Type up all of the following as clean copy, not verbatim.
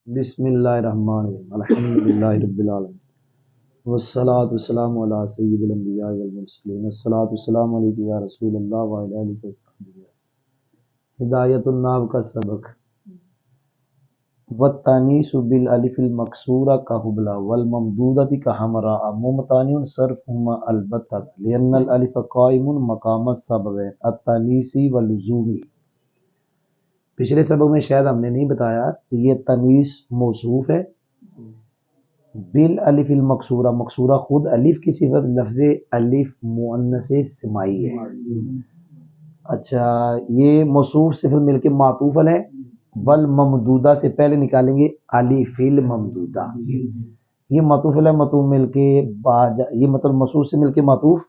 بسم اللہ الرحمن الرحیم الحمدللہ رب العالمین والصلاة والسلام علی سید الانبیاء والمرسلین الصلاة والسلام علیک یا رسول اللہ وعلی آلہ وصحبہ۔ ہدایت الناب کا سبق والتانیث بالالف المکسورہ کا حبلہ والممدودۃ کا حمراء ممتنع صرفہما البتہ لأن الالف قائم مقام السبب التانیثی واللزومی۔ پچھلے سبق میں شاید ہم نے نہیں بتایا کہ یہ تنیث موصوف ہے بالالف المکسورہ، مکسورہ خود الف کی صفت، لفظ الف مؤنث سمائی ہے۔ اچھا، یہ موصوف صفت مل کے معطوف ہے، والممدودہ سے پہلے نکالیں گے الف الممدودہ، یہ معطوف ہے معطوف مل کے یہ مطلب موصوف سے مل کے معطوف،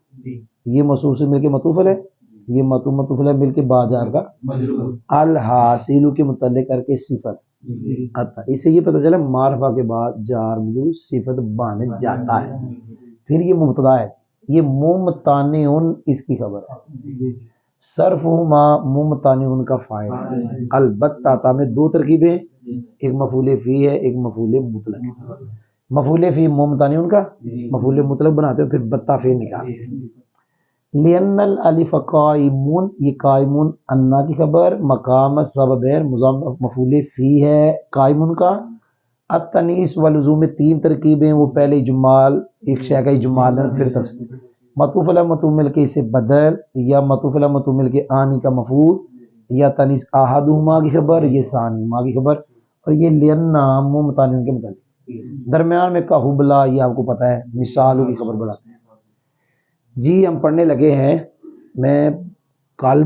یہ موصوف سے مل کے معطوف ہے، یہ معطوف ہے مل کے باجار کا الحاصل کے متعلق کر کے صفت آتا ہے۔ اس سے یہ پتہ چلا معرفہ کے بعد جار مجرور صفت بن جاتا ہے۔ پھر یہ مبتدا ہے، یہ ممتنع اس کی خبر ہے، صرفہما ممتنع کا فاعل ہے۔ البتہ تا میں دو ترکیبیں، ایک مفعول فی ہے، ایک مفعول مطلق ہے۔ مفعول فی ممتنع کا، مفعول مطلق بناتے ہو پھر بتہ فعل نکالتے ہیں۔ لأن الالف قائمون، یہ قائمون انا کی خبر، مقام سبب ہے، مفعول فی ہے قائمون کا۔ التنیث واللزوم تین ترکیبیں، وہ پہلے اجمال، ایک شے کا اجمال ہے پھر تفصیل، معطوف علی معطوف مل کے اسے بدل، یا معطوف علی معطوف مل کے آنی کا مفعول، یا تنیث احدہما کی خبر، یہ ثانی ما کی خبر، اور یہ لأن ممتنع کے متعلق۔ درمیان میں کا حبلہ، یہ آپ کو پتہ ہے مثالوں کی خبر بڑھاتے ہیں۔ جی ہم پڑھنے لگے ہیں، میں کل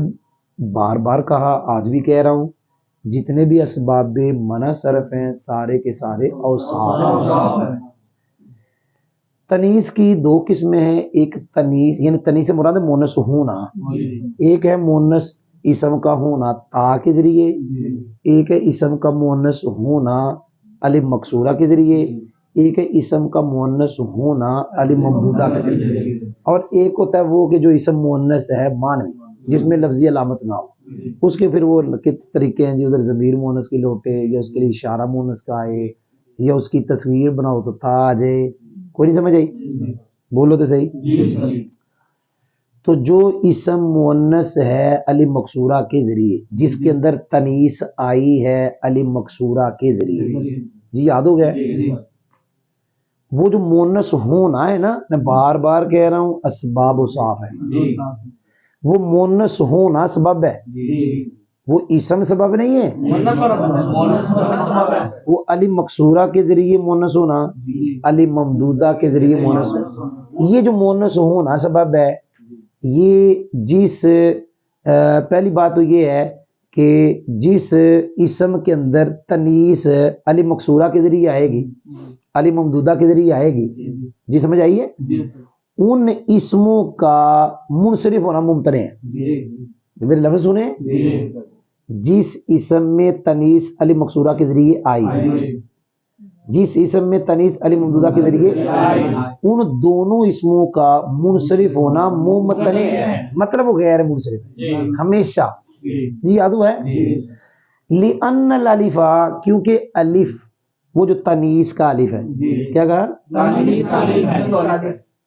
بار بار کہا، آج بھی کہہ رہا ہوں، جتنے بھی اسباب منع صرف ہیں سارے کے سارے اوصاف ہیں۔ تنیث کی دو قسمیں ہیں، ایک تنیث یعنی تنیث سے مراد مونس ہونا، ایک ہے مونس اسم کا ہونا تا کے ذریعے، ایک ہے اسم کا مونس ہونا الف مکسورہ کے ذریعے، ایک ہے اسم کا مونس ہونا الف ممدودہ کے ذریعے، اور ایک ہوتا ہے وہ کہ جو اسم مونس ہے مانوی جس میں لفظی علامت نہ ہو، اس کے پھر وہ طریقے ہیں جی، ادھر ضمیر مونس کی لوٹے، یا اس کے لیے اشارہ مونس کا آئے، یا اس کی تصویر بناؤ تو تا آ جائے۔ کوئی نہیں سمجھ آئی؟ بولو تو صحیح۔ تو جو اسم مونس ہے الف مکسورہ کے ذریعے، جس کے اندر تنیث آئی ہے الف مکسورہ کے ذریعے، جی یاد ہو گیا؟ وہ جو مونس ہونا ہے نا، میں بار بار کہہ رہا ہوں اسباب و صاف ہے، وہ مونس ہونا سبب ہے، وہ اسم سبب نہیں ہے، وہ الف مکسورہ کے ذریعے مونس ہونا، الف ممدودہ کے ذریعے مونس ہونا، یہ جو مونس ہونا سبب ہے، یہ جس پہلی بات تو یہ ہے کہ جس اسم کے اندر تنیث الف مکسورہ کے ذریعے آئے گی، الف ممدودہ کے ذریعے آئے گی، جی سمجھ آئیے، ان اسموں کا منصرف ہونا ممتنع ہے۔ میرے لفظ سنیں، جس اسم میں تنیث الف مکسورہ کے ذریعے آئی، جس اسم میں تنیث الف ممدودہ کے ذریعے، ان دونوں اسموں کا منصرف ہونا ممتنع ہے، مطلب وہ غیر منصرف ہے ہمیشہ، جی یاد ہوا ہے؟ لأن الالف، کیونکہ الف وہ جو تنیث کا الف ہے، کیا کہا؟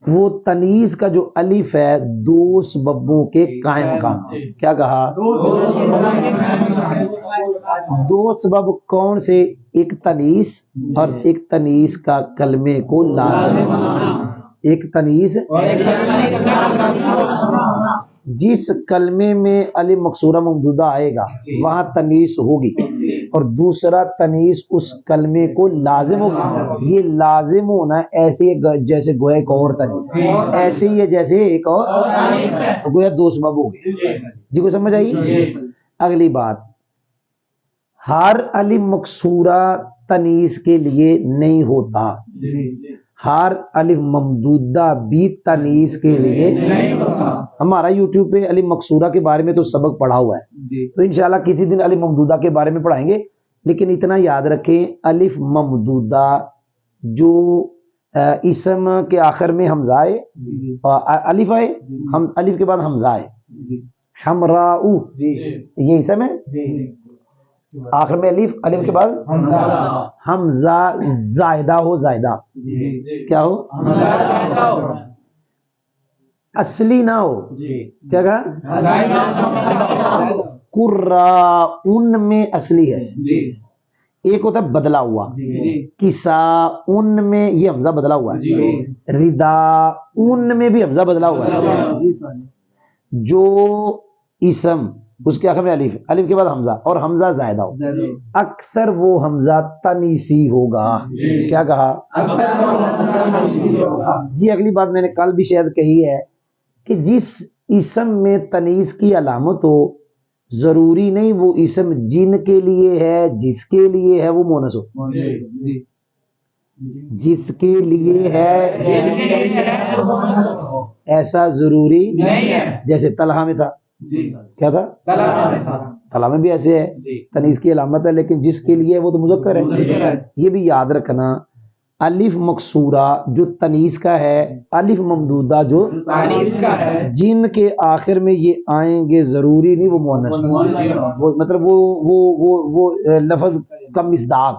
وہ تنیث کا جو الف ہے دو سببوں کے قائم مقام، کیا کہا؟ دو سبب کون سے؟ ایک تنیث اور ایک تنیث کا کلمے کو لازم، ایک تنیث، جس کلمے میں الف مکسورہ ممدودہ آئے گا وہاں تنیث ہوگی، اور دوسرا تنیث اس کلمے کو لازم ہوگا۔ یہ لازم ہونا ایسے جیسے گویا ایک اور تنیث ہے، ایسے ہی ہے جیسے ایک اور گویا دو سبب ہو گئے، جی کو سمجھ آئی؟ اگلی بات، ہر الف مکسورہ تنیث کے لیے نہیں ہوتا، ہر الف ممدودہ بھی تنیث کے لیے نہیں ہوتا۔ ہمارا یوٹیوب پہ الف مکسورہ کے بارے میں تو سبق پڑھا ہوا ہے، تو انشاءاللہ کسی دن الف ممدودہ کے بارے میں پڑھائیں گے، لیکن اتنا یاد رکھیں الف ممدودہ جو اسم کے آخر میں حمزہ آئے، الف آئے، الف کے بعد حمزہ آئے، حمراء یہ اسم ہے، آخر میں الف، الف کے بعد حمزہ زائدہ ہو، زائدہ کیا ہو، اصلی نہ ہو، کیا کہا، قرا ان میں اصلی ہے، ایک ہوتا ہے بدلا ہوا، کسا ان میں یہ حمزہ بدلا ہوا ہے، ردا ان میں بھی حمزہ بدلا ہوا ہے، جو اسم اس کے آخر میں الف، الف کے بعد حمزہ اور حمزہ زائدہ ہو، اکثر وہ حمزہ تنیسی ہوگا، کیا کہا، جی اگلی بات میں نے کل بھی شاید کہی ہے کہ جس اسم میں تنیس کی علامت ہو ضروری نہیں وہ اسم جن کے لیے ہے، جس کے لیے ہے وہ مونس ہو، جس کے لیے ہے ایسا ضروری نہیں ہے، جیسے طلحہ میں تھا، کیا تھا، طلحہ میں بھی ایسے ہے تنیس کی علامت ہے لیکن جس کے لیے وہ تو مذکر ہے، یہ بھی یاد رکھنا، الف مکسورہ جو تنیس کا ہے، الف ممدودہ جو تنیس کا ہے، جن کے آخر میں یہ آئیں گے ضروری نہیں وہ مؤنث، وہ مطلب وہ لفظ کا مصداق،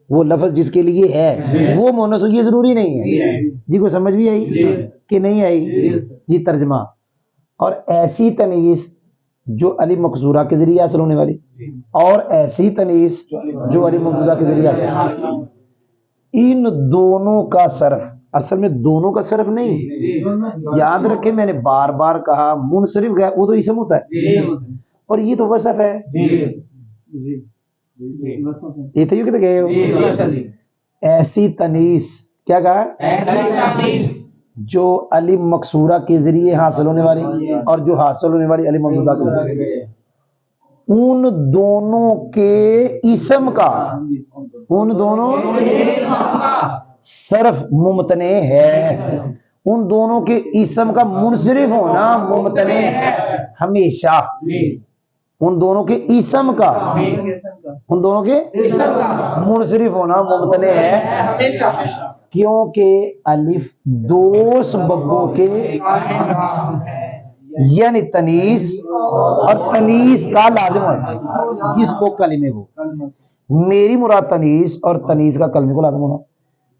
وہ لفظ جس کے لیے ہے وہ مؤنث یہ ضروری نہیں ہے، جی کو سمجھ بھی آئی کہ نہیں آئی، جی ترجمہ، اور ایسی تنیس جو الف مکسورہ کے ذریعے حاصل ہونے والی اور ایسی تنیس جو الف ممدودہ کے ذریعے حاصل، ان دونوں کا صرف، اصل میں دونوں کا صرف نہیں، یاد رکھیں میں نے بار بار کہا منصرف گیا وہ تو اسم ہوتا ہے اور یہ تو وصف ہے، یہ تو کہتے گئے ہو، ایسی تنیس کیا کہا، جو الف مکسورہ کے ذریعے حاصل ہونے والی اور جو حاصل ہونے والی الف ممدودہ کے ذریعے، ان دونوں کے اسم کا، ان دونوں صرف ممتنع ہے، ان دونوں کے اسم کا منصرف ہونا ممتنع ہے ہمیشہ، ان دونوں کے اسم کا، ان دونوں کے منصرف ہونا ممتنع ہے کیونکہ الف دو سببوں کے یعنی تنیس اور تنیس کا لازم ہوتا ہے، کس کو، کلمے کو، میری مراد تنیس اور تنیس کا کلمے کو لازم ہونا،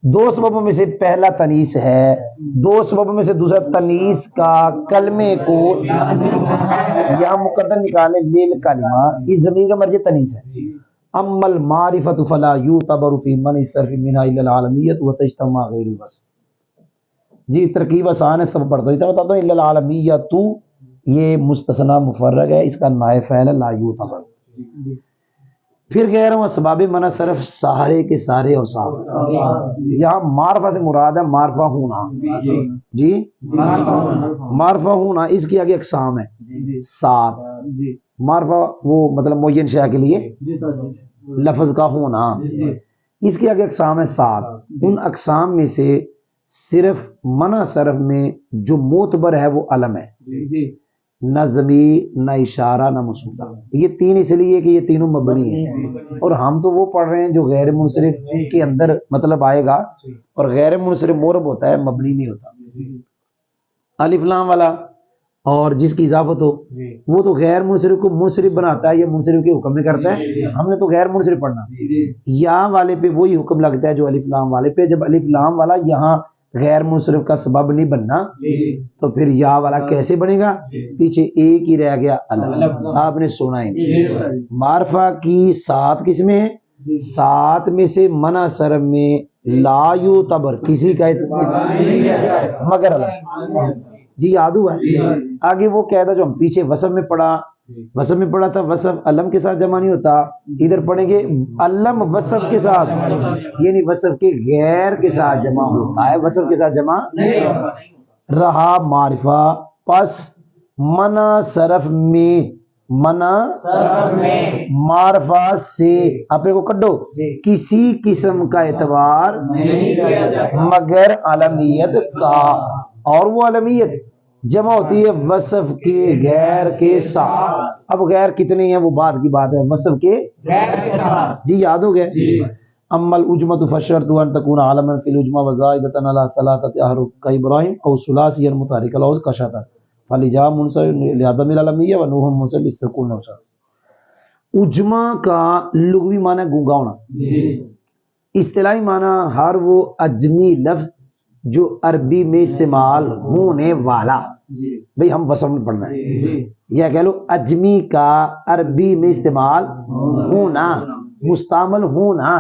دو سببوں میں سے پہلا تنیس ہے، دو سببوں میں سے دوسرا تنیس کا کلمے کو، یہاں مقدر نکالے لیل کلمہ، اس ضمیر کا مرجع تنیس ہے، اما المعرفۃ فلا یعتبر فی من الصرف منها الا العالمیۃ وتجتمع غیر الوصف، جی ترکیب آسان ہے سب پڑھ دو، اتنا بتا دو الا العالمیۃ یہ مستثنی مفرغ ہے، اس کا نائب فاعل ہے لا یعتبر، پھر کہہ رہا ہوں اسباب منع صرف سارے کے سارے اوصاف، یہاں معرفہ سے مراد ہے معرفہ ہونا، جی معرفہ ہونا، اس کی آگے اقسام ہے 7، معرفہ وہ مطلب معین شے کے لیے لفظ کا ہونا، اس کی آگے اقسام ہے 7، ان اقسام میں سے صرف منع صرف میں جو معتبر ہے وہ علم ہے، نہ ضمیر نہ اشارہ نہ موصوفہ، یہ تین اس لیے کہ یہ تینوں مبنی ہیں اور ہم تو وہ پڑھ رہے ہیں جو غیر منصرف کے اندر مطلب آئے گا، اور غیر منصرف معرب ہوتا ہے مبنی نہیں ہوتا، الف لام والا اور جس کی اضافت ہو وہ تو غیر منصرف کو منصرف بناتا ہے یا منصرف کے حکم میں کرتا ہے، ہم نے تو غیر منصرف پڑھنا، یا والے پہ وہی حکم لگتا ہے جو الف لام والے پہ، جب الف لام والا یہاں غیر منصرف کا سبب نہیں بننا تو پھر یا والا کیسے بنے گا، پیچھے ایک ہی رہ گیا الف، آپ نے سنا ہی، معرفہ کی 7 قسمیں ہیں، 7 میں سے منع صرف میں لا یعتبر کسی کا مگر الف، جی یاد ہوا ہے، آگے وہ قاعدہ جو ہم پیچھے وصف میں پڑھا تھا، وصف علم کے ساتھ جمع نہیں ہوتا، ادھر پڑھیں گے علم وصف کے ساتھ، یعنی وصف کے غیر کے ساتھ جمع ہوتا ہے، وصف کے ساتھ جمع رہا معرفہ، پس منع صرف میں معرفہ سے اپنے کو کڈو کسی قسم کا اعتبار مگر علمیت کا، اور وہ علمیت جمع ہوتی ہے وصف کے غیر کے ساتھ، اب غیر کتنے ہیں وہ بعد کی بات ہے، وصف کے غیر کے ساتھ، جی یاد ہو گئے، اما العجمۃ فشرط ان تكون علما في العجمہ وزائدۃ على 3 احرف كابراہیم او ثلاثیا متحرک الاوز کشطر فلجا منصرف لعدم العلمیہ ونوح منصرف للسکون نوشا، اجما کا لغوی معنی گونگا ہونا، اصطلاحی معنی ہر وہ اجمی لفظ جو عربی میں استعمال ہونے والا، بھئی ہم وصف میں پڑھنا ہے، یا کہہ لو اجمی کا عربی میں استعمال ہونا، مستعمل ہونا،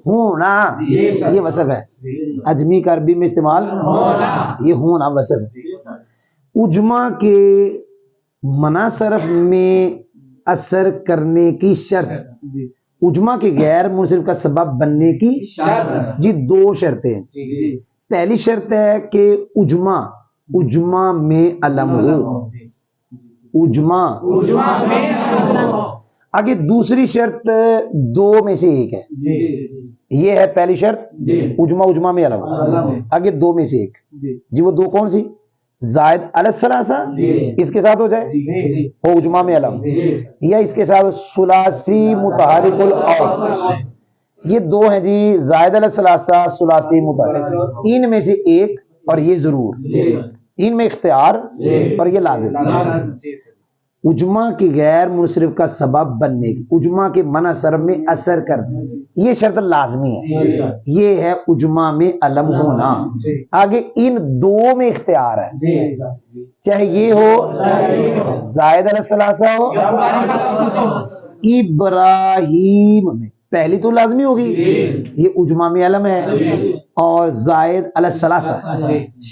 ہونا یہ وصف ہے، اجمی کا عربی میں استعمال یہ ہونا وصف ہے۔ اجما کے منع صرف میں اثر کرنے کی شرط، اجما کے غیر منصرف کا سبب بننے کی جی دو شرطیں ہیں۔ پہلی شرط ہے کہ اجما میں علم ہو، اجما آگے دوسری شرط دو میں سے ایک ہے، یہ ہے پہلی شرط اجما میں علم ہو، آگے دو میں سے ایک، جی وہ دو کون سی؟ زائد علی الثلاثہ اس کے ساتھ ہو جائے وہ اجما میں علم، یا اس کے ساتھ ثلاثی متحرک الاوصف، یہ دو ہیں جی زائد علی الثلاثہ ثلاثی متحرک، ان میں سے ایک اور یہ ضرور، ان میں اختیار اور یہ لازم۔ اجما کی غیر منصرف کا سبب بننے کی، اجما کے منع صرف میں اثر کرنے، یہ شرط لازمی ہے، یہ ہے اجما میں علم ہونا۔ آگے ان دو میں اختیار ہے، چاہے یہ ہو زائد علی الثلاثہ ہو، ابراہیم میں پہلی تو لازمی ہوگی، یہ اجما میں علم ہے، اور زائد علی الثلاثہ،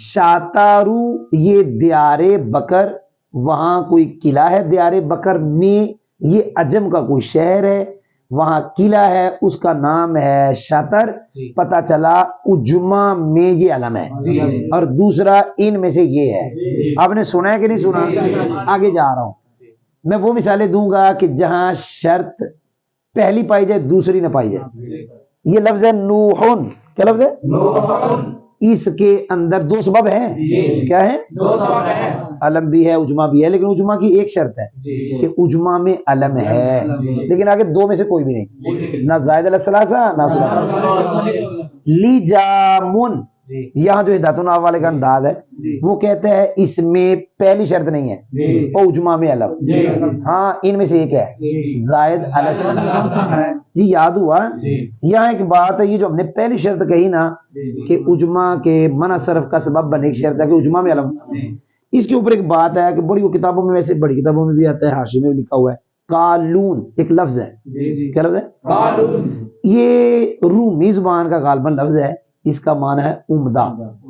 شاتارو یہ دیار بکر، وہاں کوئی قلعہ ہے دیار بکر میں، یہ عجم کا کوئی شہر ہے، وہاں قلعہ ہے اس کا نام ہے شاتر، پتہ چلا اجما میں یہ علم ہے، اور دوسرا ان میں سے یہ ہے۔ آپ نے سنا ہے کہ نہیں سنا؟ آگے جا رہا ہوں، میں وہ مثالیں دوں گا کہ جہاں شرط پہلی پائی جائے دوسری نہ پائی جائے۔ یہ لفظ ہے نوحن، کیا لفظ ہے؟ اس کے اندر دو سبب ہیں، کیا ہے؟ علم بھی ہے اجما بھی ہے، لیکن اجما کی ایک شرط ہے کہ اجما میں علم ہے، لیکن آگے دو میں سے کوئی بھی نہیں، نہ زائد علی الثلاثہ نہ ثلاثہ۔ لی جامن، یہاں جو ہدایتنا والے کا انداز ہے وہ کہتے ہیں اس میں پہلی شرط نہیں ہے اور اجما میں علم، ہاں ان میں سے ایک ہے زائد علی الثلاثہ۔ جی یاد ہوا؟ یہاں ایک بات ہے، یہ جو ہم نے پہلی شرط کہی نا کہ اجما کے منع صرف کا سبب بنے کی شرط ہے کہ اجما میں علم، اس کے اوپر ایک بات ہے کہ بڑی کتابوں میں، ویسے بڑی کتابوں میں بھی آتا ہے، حاشی میں بھی لکھا ہوا ہے، قالون ایک لفظ ہے، کیا لفظ ہے؟ یہ رومی زبان کا غالباً لفظ ہے، اس کا معنی ہے عمدہ،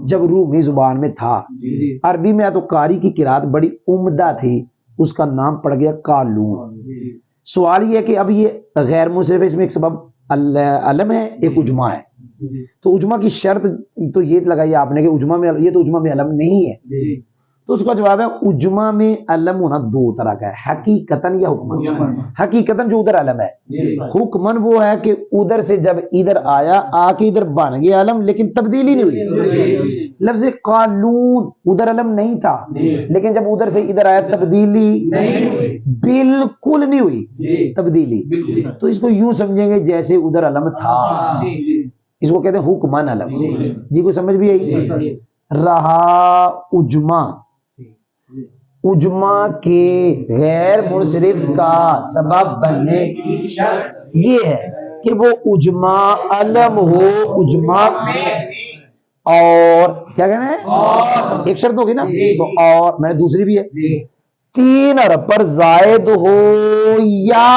جب رومی زبان میں تھا، عربی میں تو قاری کی قرات بڑی عمدہ تھی، اس کا نام پڑ گیا قالون۔ سوال یہ ہے کہ اب یہ غیر منصرف ہے، اس میں ایک سبب علم ہے ایک اجما ہے، تو اجما کی شرط تو یہ لگائی آپ نے کہ اجما میں، یہ تو اجما میں علم نہیں ہے، تو اس کا جواب ہے اجما میں علم ہونا دو طرح کا ہے، حقیقتاً یا حکمن۔ حقیقتاً جو ادھر علم ہے، حکمن وہ ہے کہ ادھر سے جب ادھر آیا آ کے ادھر بن گیا علم، لیکن تبدیلی نہیں ہوئی۔ لفظ قالون ادھر علم نہیں تھا، لیکن جب ادھر سے ادھر آیا تبدیلی بالکل نہیں ہوئی تبدیلی، تو اس کو یوں سمجھیں گے جیسے ادھر علم تھا، اس کو کہتے ہیں حکمن علم۔ جی کو سمجھ بھی آئی؟ رہا اجما، اجما کے غیر منصرف کا سبب بننے کی شرط یہ ہے کہ وہ اجما علم ہو، اجما اور کیا کہنا ہے؟ ایک شرط ہوگی نا، تو اور میں دوسری بھی ہے، تین حرف پر زائد ہو یا،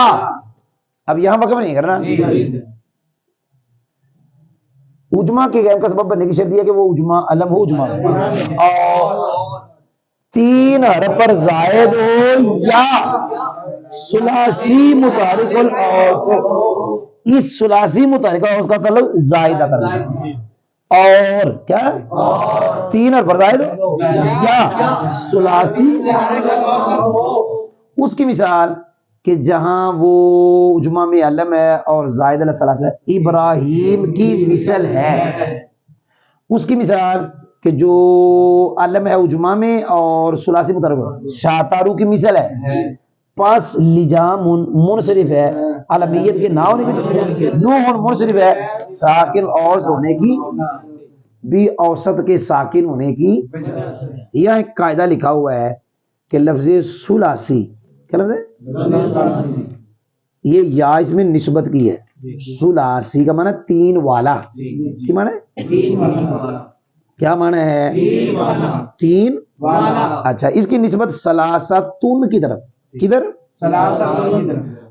اب یہاں وقف نہیں کرنا، اجما کے غیر کا سبب بننے کی شرط یہ ہے کہ وہ اجما علم ہو، اجما اور تین حرف پر زائد ہو یا ثلاثی متحرک الاوصف، اس ثلاثی متحرک الاوصف کا تعلق زائدہ کرنا، اور کیا تین حرف پر زائد ہو یا ثلاثی، اس کی مثال کہ جہاں وہ اجما میں علم ہے اور زائد علی الثلاثہ ہے، ابراہیم کی مثل ہے، اس کی مثال کہ جو علم ہے اجما میں اور ثلاثی متحرک، شاتارو کی مثل ہے، پس لجام منصرف ہے، علمیت کے نہ ہونے کی، نوح منصرف ہے، ساکن اوسط ہونے کی بھی، اوسط کے ساکن ہونے کی۔ یہاں ایک قاعدہ لکھا ہوا ہے کہ لفظ ثلاثی، کیا لفظ ہے؟ یہ یا اس میں نسبت کی ہے. سلاسی کا معنی تین والا. کی معنی کیا معنی ہے؟ تین والا. اچھا اس کی نسبت سلاستن کی طرف. کدھر؟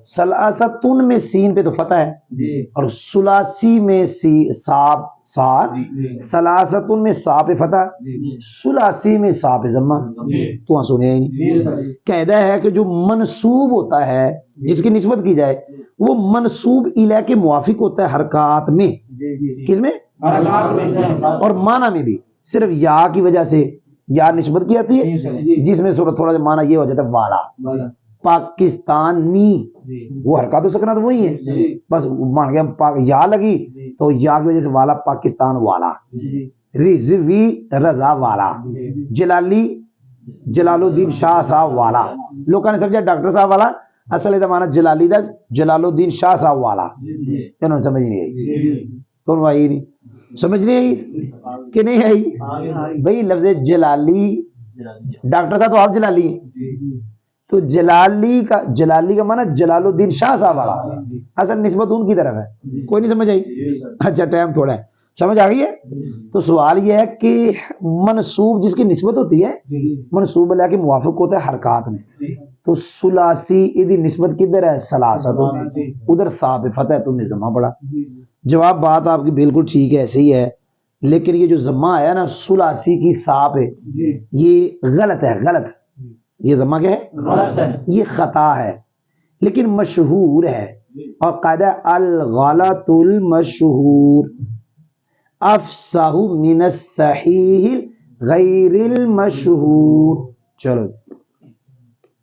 سلاستن میں سین پہ تو فتح ہے اور سلاسی میں صاد سلاستن میں صا پہ فتح, سلاسی میں صا پہ ضمہ. تو وہاں سنے قاعدہ ہے کہ جو منصوب ہوتا ہے جس کی نسبت کی جائے وہ منصوب الیہ کے موافق ہوتا ہے حرکات میں. کس میں؟ اور معنی میں بھی. صرف یا کی وجہ سے یا نسبت کی جاتی ہے جس میں تھوڑا سا معنی یہ ہو جاتا ہے والا. پاکستانی وہ حرکات و سکنات وہی ہے, بس مان گیا یا لگی تو یا کی وجہ سے والا پاکستان والا. رضوی رضا والا. جلالی جلال الدین شاہ صاحب والا. لوگوں نے سمجھا ڈاکٹر صاحب والا, اصل زمانہ جلالی دا جلال الدین شاہ صاحب والا. انہوں نے سمجھ نہیں آئی. کون بھائی نہیں سمجھ نہیں آئی کہ نہیں آئی؟ بھائی لفظ جلالی ڈاکٹر صاحب تو آپ جلالی ہیں, تو جلالی کا معنی جلال الدین شاہ صاحب والا, اصل نسبت ان کی طرف ہے. کوئی نہیں سمجھ آئی؟ اچھا ٹائم تھوڑا ہے, سمجھ آ گئی ہے. تو سوال یہ ہے کہ منصوب جس کی نسبت ہوتی ہے منصوب اللہ کے موافق ہوتا ہے حرکات میں. تو سلاسی ادھی نسبت کدھر ہے؟ سلاست. ادھر صا پہ فتح ہے تو نے ضمہ پڑا. جواب بات آپ کی بالکل ٹھیک ہے, ایسے ہی ہے, لیکن یہ جو ضمہ آیا نا سلاسی کی صا پہ یہ غلط ہے. غلط یہ ضمہ کیا ہے؟ یہ خطا ہے لیکن مشہور ہے. اور قاعدہ الغلط المشہور افصح من الصحیح غیر المشہور. چلو